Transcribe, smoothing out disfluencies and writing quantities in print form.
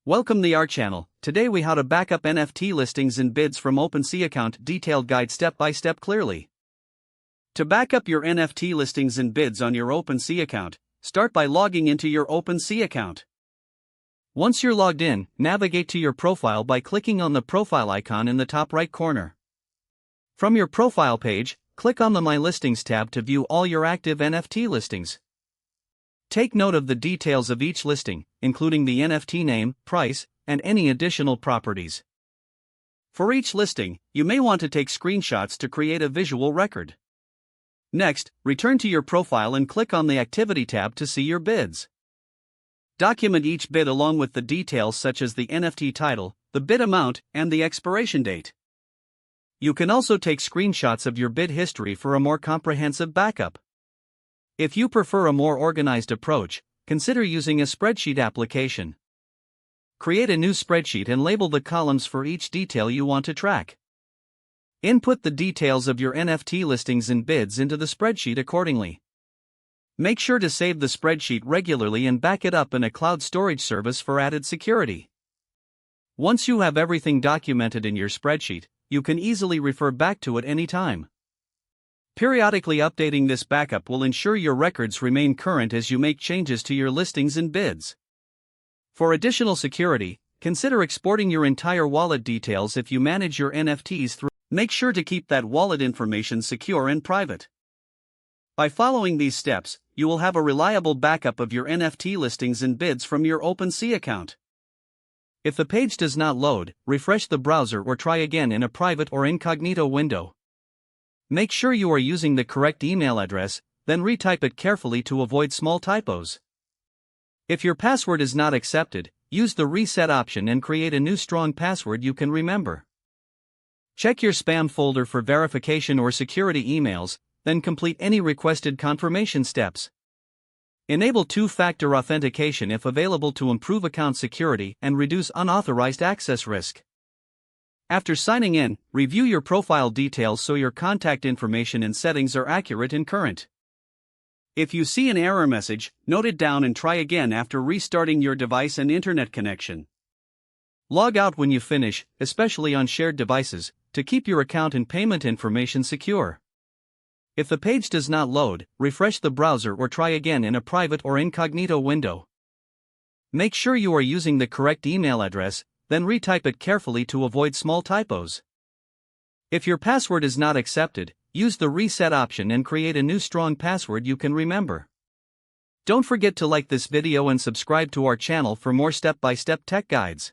Welcome to our channel. Today we how to backup NFT listings and bids from OpenSea account. Detailed guide step by step clearly. To backup your NFT listings and bids on your OpenSea account, start by logging into your OpenSea account. Once you're logged in, navigate to your profile by clicking on the profile icon in the top right corner. From your profile page, click on the My Listings tab to view all your active NFT listings. Take note of the details of each listing, including the NFT name, price, and any additional properties. For each listing, you may want to take screenshots to create a visual record. Next, return to your profile and click on the Activity tab to see your bids. Document each bid along with the details such as the NFT title, the bid amount, and the expiration date. You can also take screenshots of your bid history for a more comprehensive backup. If you prefer a more organized approach, consider using a spreadsheet application. Create a new spreadsheet and label the columns for each detail you want to track. Input the details of your NFT listings and bids into the spreadsheet accordingly. Make sure to save the spreadsheet regularly and back it up in a cloud storage service for added security. Once you have everything documented in your spreadsheet, you can easily refer back to it anytime. Periodically updating this backup will ensure your records remain current as you make changes to your listings and bids. For additional security, consider exporting your entire wallet details if you manage your NFTs through. Make sure to keep that wallet information secure and private. By following these steps, you will have a reliable backup of your NFT listings and bids from your OpenSea account. If the page does not load, refresh the browser or try again in a private or incognito window. Make sure you are using the correct email address, then retype it carefully to avoid small typos. If your password is not accepted, use the reset option and create a new strong password you can remember. Check your spam folder for verification or security emails, then complete any requested confirmation steps. Enable two-factor authentication if available to improve account security and reduce unauthorized access risk. After signing in, review your profile details so your contact information and settings are accurate and current. If you see an error message, note it down and try again after restarting your device and internet connection. Log out when you finish, especially on shared devices, to keep your account and payment information secure. If the page does not load, refresh the browser or try again in a private or incognito window. Make sure you are using the correct email address, then retype it carefully to avoid small typos. If your password is not accepted, use the reset option and create a new strong password you can remember. Don't forget to like this video and subscribe to our channel for more step-by-step tech guides.